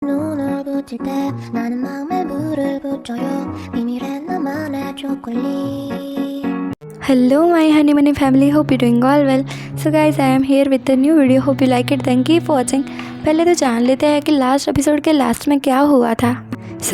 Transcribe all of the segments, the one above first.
눈을 붙일 때 나는 마음에 물을 붙여요. 비밀의 나만의 초콜릿. Hello my honey bunny family, hope you're doing all well. So guys, I am here with a new video, hope you like it, then keep watching. पहले तो जान लेते हैं कि last episode के last में क्या हुआ था।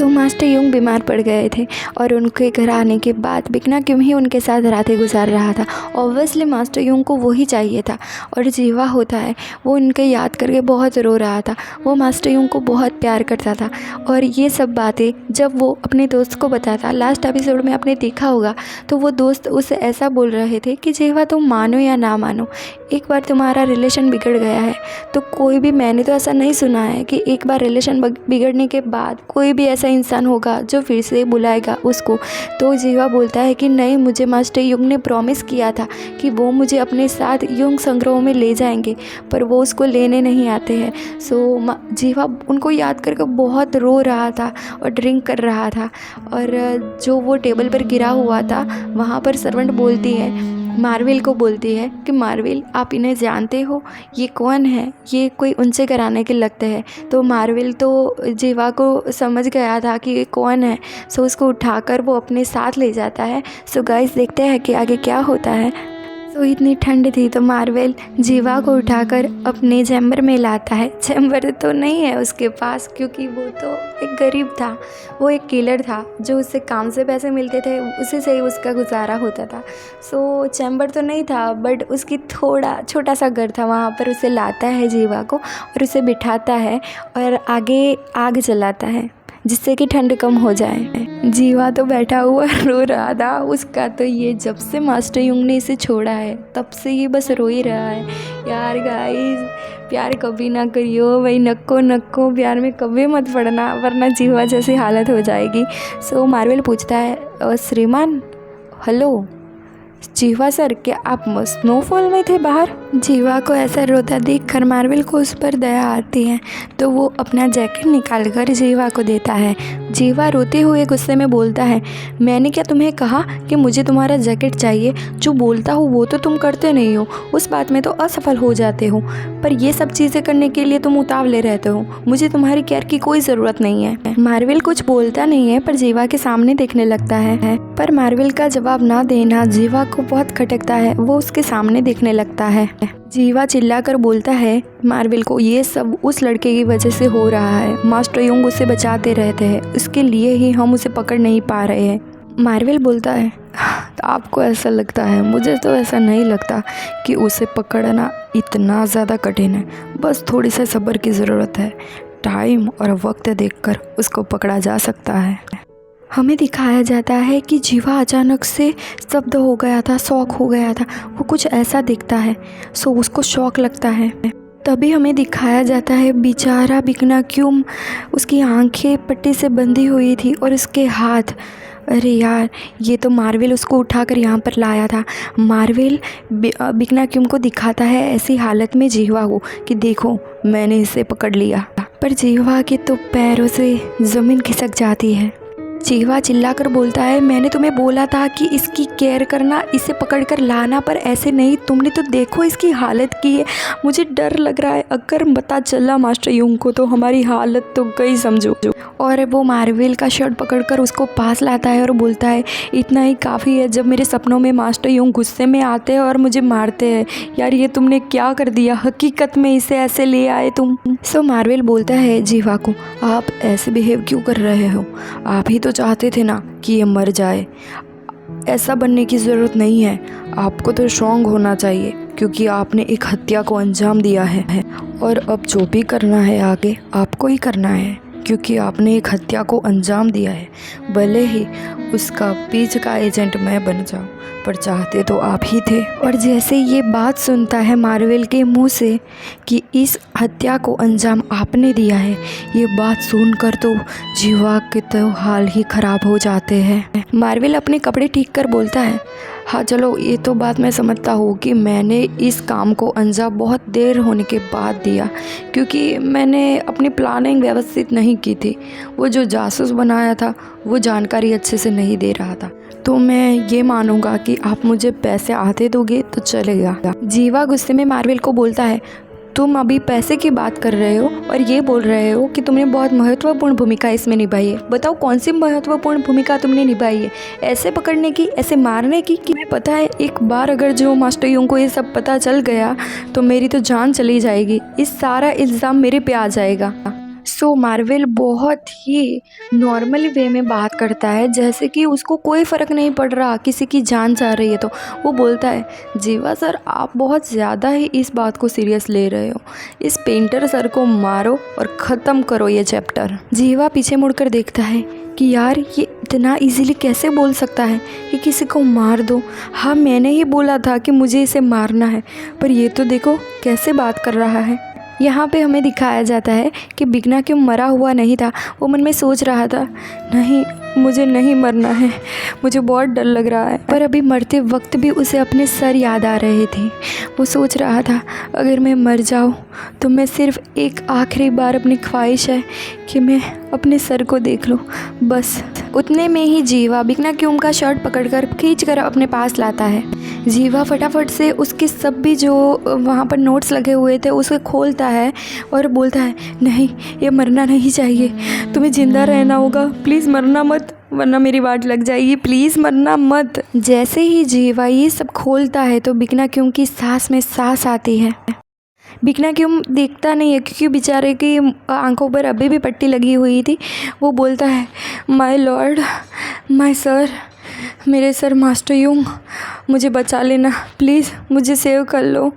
मास्टर यूंग बीमार पड़ गए थे और उनके घर आने के बाद बिकना क्यों ही उनके साथ रातें गुजार रहा था। ऑब्वियसली मास्टर यूंग को वही चाहिए था और जीवा होता है वो उनके याद करके बहुत रो रहा था। वो मास्टर यूंग को बहुत प्यार करता था और ये सब बातें जब वो अपने दोस्त को बताता, लास्ट एपिसोड में आपने देखा होगा, तो वो दोस्त उसे ऐसा बोल रहे थे कि जीवा तुम मानो या ना मानो, एक बार तुम्हारा रिलेशन बिगड़ गया है तो कोई भी, मैंने तो ऐसा नहीं सुना है कि एक बार रिलेशन बिगड़ने के बाद कोई भी ऐसा इंसान होगा जो फिर से बुलाएगा उसको। तो जीवा बोलता है कि नहीं, मुझे मास्टर युंग ने प्रॉमिस किया था कि वो मुझे अपने साथ युंग संग्रह में ले जाएंगे, पर वो उसको लेने नहीं आते हैं। जीवा उनको याद करके बहुत रो रहा था और ड्रिंक कर रहा था। और जो वो टेबल पर गिरा हुआ था वहाँ पर सर्वेंट बोलती है, मार्वेल को बोलती है कि मार्वेल आप इन्हें जानते हो, ये कौन है, ये कोई ऊंचे घराने के लगते हैं। तो मार्वेल तो जीवा को समझ गया था कि ये कौन है, सो उसको उठाकर वो अपने साथ ले जाता है। सो गाइस देखते हैं कि आगे क्या होता है। तो इतनी ठंड थी तो मार्वेल जीवा को उठाकर अपने चैम्बर में लाता है। चैम्बर तो नहीं है उसके पास क्योंकि वो तो एक गरीब था, वो एक किलर था, जो उससे काम से पैसे मिलते थे उसी से ही उसका गुजारा होता था। सो चैम्बर तो नहीं था बट उसकी थोड़ा छोटा सा घर था, वहाँ पर उसे लाता है जीवा को और उसे बिठाता है और आगे आग जलाता है जिससे कि ठंड कम हो जाए। जीवा तो बैठा हुआ रो रहा था। उसका तो ये जब से मास्टर युंग ने इसे छोड़ा है तब से ये बस रो ही रहा है। यार गाइस, प्यार कभी ना करियो भाई, नक्को नक्को प्यार में कभी मत पड़ना वरना जीवा जैसी हालत हो जाएगी। सो मार्वेल पूछता है, श्रीमान हेलो जीवा सर, क्या आप स्नोफॉल में थे बाहर? जीवा को ऐसा रोता देखकर मार्वेल को उस पर दया आती है तो वो अपना जैकेट निकाल कर जीवा को देता है। जीवा रोते हुए गुस्से में बोलता है, मैंने क्या तुम्हें कहा कि मुझे तुम्हारा जैकेट चाहिए? जो बोलता हूँ वो तो तुम करते नहीं हो, उस बात में तो असफल हो जाते हो, पर ये सब चीज़ें करने के लिए तुम उतावले रहते हो। मुझे तुम्हारी केयर की कोई ज़रूरत नहीं है। मार्वेल कुछ बोलता नहीं है पर जीवा के सामने देखने लगता है, पर मार्वेल का जवाब ना देना जीवा को बहुत खटकता है। वो उसके सामने देखने लगता है। जीवा चिल्लाकर बोलता है मार्वेल को, ये सब उस लड़के की वजह से हो रहा है, मास्टर युंग उसे बचाते रहते हैं, इसके लिए ही हम उसे पकड़ नहीं पा रहे हैं। मार्वेल बोलता है, तो आपको ऐसा लगता है, मुझे तो ऐसा नहीं लगता कि उसे पकड़ना इतना ज़्यादा कठिन है, बस थोड़ी सा सब्र की ज़रूरत है, टाइम और वक्त देखकर उसको पकड़ा जा सकता है। हमें दिखाया जाता है कि जीवा अचानक से स्तब्ध हो गया था, शॉक हो गया था, वो कुछ ऐसा दिखता है, सो उसको शॉक लगता है। तभी हमें दिखाया जाता है बेचारा बिकना क्यों, उसकी आंखें पट्टी से बंधी हुई थी और उसके हाथ, अरे यार ये तो मार्वेल उसको उठाकर यहाँ पर लाया था। मार्वेल बिकना क्यों को दिखाता है ऐसी हालत में जीवा को कि देखो मैंने इसे पकड़ लिया, पर जीवा के तो पैरों से ज़मीन खिसक जाती है। जीवा चिल्लाकर बोलता है, मैंने तुम्हें बोला था कि इसकी केयर करना, इसे पकड़कर लाना, पर ऐसे नहीं, तुमने तो देखो इसकी हालत की है, मुझे डर लग रहा है अगर पता चला मास्टर युंग को तो हमारी हालत तो गई समझो। और वो मार्वेल का शर्ट पकड़कर उसको पास लाता है और बोलता है, इतना ही काफ़ी है, जब मेरे सपनों में मास्टर युंग गुस्से में आते हैं और मुझे मारते हैं। यार ये तुमने क्या कर दिया, हकीकत में इसे ऐसे ले आए तुम। सो मार्वेल बोलता है जीवा को, आप ऐसे बिहेव क्यों कर रहे हो, आप ही तो चाहते थे ना कि ये मर जाए, ऐसा बनने की ज़रूरत नहीं है, आपको तो स्ट्रॉन्ग होना चाहिए क्योंकि आपने एक हत्या को अंजाम दिया है और अब जो भी करना है आगे आपको ही करना है क्योंकि आपने एक हत्या को अंजाम दिया है। भले ही उसका बीच का एजेंट मैं बन जाऊं, पर चाहते तो आप ही थे। और जैसे ये बात सुनता है मार्वेल के मुंह से कि इस हत्या को अंजाम आपने दिया है, ये बात सुनकर तो जीवा के तो हाल ही ख़राब हो जाते हैं। मार्वेल अपने कपड़े ठीक कर बोलता है, हाँ चलो ये तो बात मैं समझता हूँ कि मैंने इस काम को अंजाम बहुत देर होने के बाद दिया क्योंकि मैंने अपनी प्लानिंग व्यवस्थित नहीं की थी, वो जो जासूस बनाया था वो जानकारी अच्छे से नहीं दे रहा था, तो मैं ये मानूंगा कि आप मुझे पैसे आधे दोगे तो चलेगा। जीवा गुस्से में मार्वेल को बोलता है, तुम अभी पैसे की बात कर रहे हो और ये बोल रहे हो कि तुमने बहुत महत्वपूर्ण भूमिका इसमें निभाई है। बताओ कौन सी महत्वपूर्ण भूमिका तुमने निभाई है? ऐसे पकड़ने की, ऐसे मारने की? कि मैं पता है एक बार अगर जो मास्टर यूंग को ये सब पता चल गया तो मेरी तो जान चली जाएगी, इस सारा इल्ज़ाम मेरे पे आ जाएगा। सो मार्वेल बहुत ही नॉर्मल वे में बात करता है, जैसे कि उसको कोई फ़र्क नहीं पड़ रहा किसी की जान जा रही है। तो वो बोलता है, जीवा सर आप बहुत ज़्यादा ही इस बात को सीरियस ले रहे हो, इस पेंटर सर को मारो और ख़त्म करो ये चैप्टर। जीवा पीछे मुड़कर देखता है कि यार ये इतना इजीली कैसे बोल सकता है कि किसी को मार दो। हाँ मैंने ही बोला था कि मुझे इसे मारना है, पर ये तो देखो कैसे बात कर रहा है। यहाँ पे हमें दिखाया जाता है कि बिगना क्यों मरा हुआ नहीं था। वो मन में सोच रहा था, नहीं मुझे नहीं मरना है, मुझे बहुत डर लग रहा है। पर अभी मरते वक्त भी उसे अपने सर याद आ रहे थे। वो सोच रहा था अगर मैं मर जाऊँ तो मैं सिर्फ एक आखिरी बार अपनी ख्वाहिश है कि मैं अपने सर को देख लूँ बस। उतने में ही जीवा बिगना क्यों का शर्ट पकड़कर खींचकर अपने पास लाता है। जीवा फटाफट से उसके सब भी जो वहाँ पर नोट्स लगे हुए थे उसे खोलता है और बोलता है, नहीं ये मरना नहीं चाहिए, तुम्हें ज़िंदा रहना होगा, प्लीज़ मरना मत वरना मेरी वाट लग जाएगी, प्लीज़ मरना मत। जैसे ही जीवा ये सब खोलता है तो बिगना क्यों की सांस में सांस आती है। बिगना क्यों देखता नहीं है क्योंकि बेचारे की आंखों पर अभी भी पट्टी लगी हुई थी। वो बोलता है, माय लॉर्ड, माय सर, मेरे सर मास्टर यूंग, मुझे बचा लेना प्लीज़, मुझे सेव कर लो।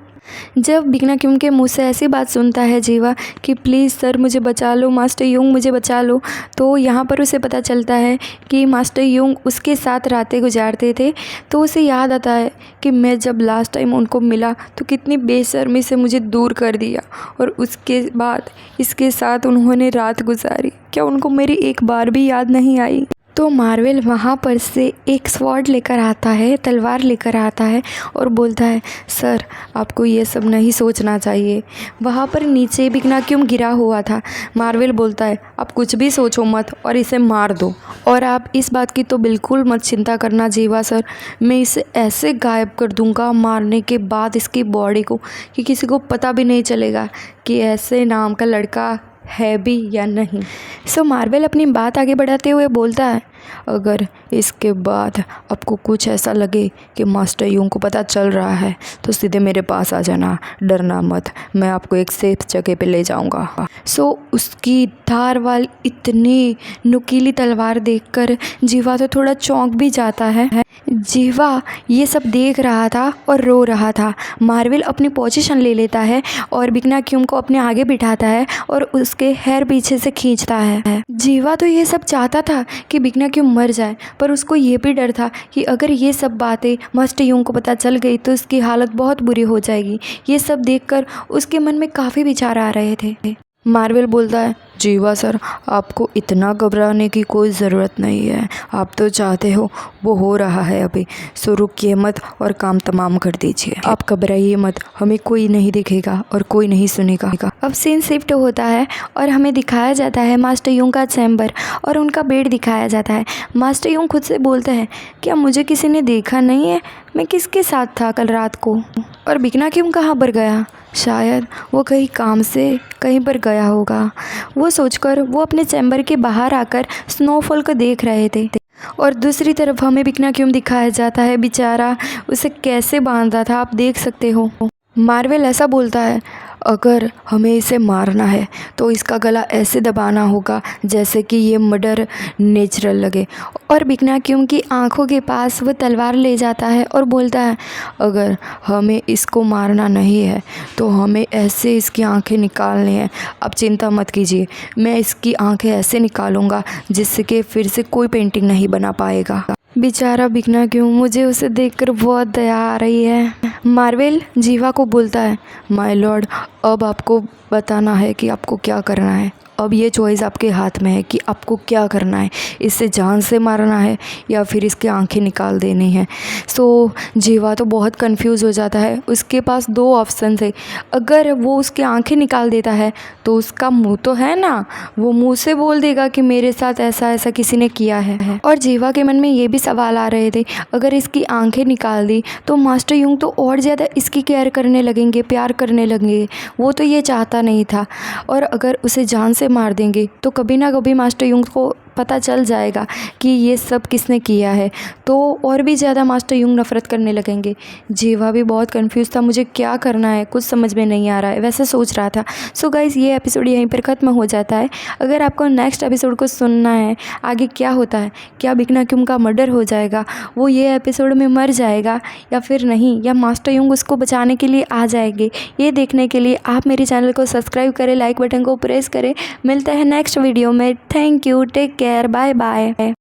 जब बिगना क्यों के मुँह से ऐसी बात सुनता है जीवा कि प्लीज़ सर मुझे बचा लो, मास्टर यूंग मुझे बचा लो, तो यहाँ पर उसे पता चलता है कि मास्टर यूंग उसके साथ रातें गुजारते थे। तो उसे याद आता है कि मैं जब लास्ट टाइम उनको मिला तो कितनी बेशर्मी से मुझे दूर कर दिया और उसके बाद इसके साथ उन्होंने रात गुजारी। क्या उनको मेरी एक बार भी याद नहीं आई? तो मार्वेल वहाँ पर से एक स्वॉर्ड लेकर आता है, तलवार लेकर आता है और बोलता है, सर आपको ये सब नहीं सोचना चाहिए। वहाँ पर नीचे बिगना क्यों गिरा हुआ था। मार्वेल बोलता है, आप कुछ भी सोचो मत और इसे मार दो, और आप इस बात की तो बिल्कुल मत चिंता करना जीवा सर, मैं इसे ऐसे गायब कर दूँगा मारने के बाद इसकी बॉडी को कि किसी को पता भी नहीं चलेगा कि ऐसे नाम का लड़का है भी या नहीं। सो मार्वेल अपनी बात आगे बढ़ाते हुए बोलता है, अगर इसके बाद आपको कुछ ऐसा लगे कि मास्टर यूंग को पता चल रहा है तो सीधे मेरे पास आ जाना, डरना मत, मैं आपको एक सेफ जगह पे ले जाऊंगा। सो उसकी धार वाली इतनी नुकीली तलवार देखकर जीवा तो थोड़ा चौंक भी जाता है। जीवा ये सब देख रहा था और रो रहा था। मार्वेल अपनी पोजीशन ले लेता है और बिगना क्यों को अपने आगे बिठाता है और उसके हेयर पीछे से खींचता है। जीवा तो ये सब चाहता था कि बिगना क्यों मर जाए, पर उसको ये भी डर था कि अगर ये सब बातें मास्टर यूंग को पता चल गई तो उसकी हालत बहुत बुरी हो जाएगी। ये सब देखकर उसके मन में काफ़ी विचार आ रहे थे। मार्वेल बोलता है, जीवा सर आपको इतना घबराने की कोई ज़रूरत नहीं है, आप तो चाहते हो वो हो रहा है अभी, सो रुकिए मत और काम तमाम कर दीजिए, आप घबराइए मत, हमें कोई नहीं दिखेगा और कोई नहीं सुनेगा। अब सीन शिफ्ट होता है और हमें दिखाया जाता है मास्टर यूंग का चैम्बर और उनका बेड दिखाया जाता है। मास्टर यूंग खुद से बोलते हैं, क्या मुझे किसी ने देखा नहीं है, मैं किसके साथ था कल रात को, और बिगना क्यों कहाँ पर गया, शायद वो कहीं काम से कहीं पर गया होगा। वो सोचकर वो अपने चैम्बर के बाहर आकर स्नोफॉल को देख रहे थे। और दूसरी तरफ हमें बिगना क्यों दिखाया जाता है, बेचारा उसे कैसे बांधा था आप देख सकते हो। मार्वेल ऐसा बोलता है, अगर हमें इसे मारना है तो इसका गला ऐसे दबाना होगा जैसे कि ये मर्डर नेचुरल लगे। और बिगना क्यों की आंखों के पास वो तलवार ले जाता है और बोलता है, अगर हमें इसको मारना नहीं है तो हमें ऐसे इसकी आंखें निकालनी है, आप चिंता मत कीजिए, मैं इसकी आंखें ऐसे निकालूंगा जिससे कि फिर से कोई पेंटिंग नहीं बना पाएगा। बेचारा बिगना क्यों, मुझे उसे देखकर बहुत दया आ रही है। मार्वेल जीवा को बोलता है, माय लॉर्ड अब आपको बताना है कि आपको क्या करना है। अब ये चॉइस आपके हाथ में है कि आपको क्या करना है, इसे जान से मारना है या फिर इसकी आंखें निकाल देनी है। सो जीवा तो बहुत कंफ्यूज हो जाता है। उसके पास दो ऑप्शन है। अगर वो उसकी आंखें निकाल देता है तो उसका मुंह तो है ना, वो मुंह से बोल देगा कि मेरे साथ ऐसा ऐसा किसी ने किया है। और जीवा के मन में ये भी सवाल आ रहे थे, अगर इसकी आंखें निकाल दी तो मास्टर युंग तो और ज़्यादा इसकी केयर करने लगेंगे, प्यार करने लगेंगे। वो तो ये चाहता नहीं था। और अगर उसे जान से मार देंगे तो कभी ना कभी मास्टर युंग को पता चल जाएगा कि ये सब किसने किया है, तो और भी ज़्यादा मास्टर युंग नफ़रत करने लगेंगे। जीवा भी बहुत कंफ्यूज था, मुझे क्या करना है कुछ समझ में नहीं आ रहा है, वैसे सोच रहा था। सो गाइस, ये एपिसोड यहीं पर ख़त्म हो जाता है। अगर आपको नेक्स्ट एपिसोड को सुनना है, आगे क्या होता है, क्या बिकना क्यों का मर्डर हो जाएगा, वो ये एपिसोड में मर जाएगा या फिर नहीं, या मास्टर युंग उसको बचाने के लिए आ जाएंगे, ये देखने के लिए आप मेरे चैनल को सब्सक्राइब करें, लाइक बटन को प्रेस करें। मिलते हैं नेक्स्ट वीडियो में। Thank you, take care, bye bye.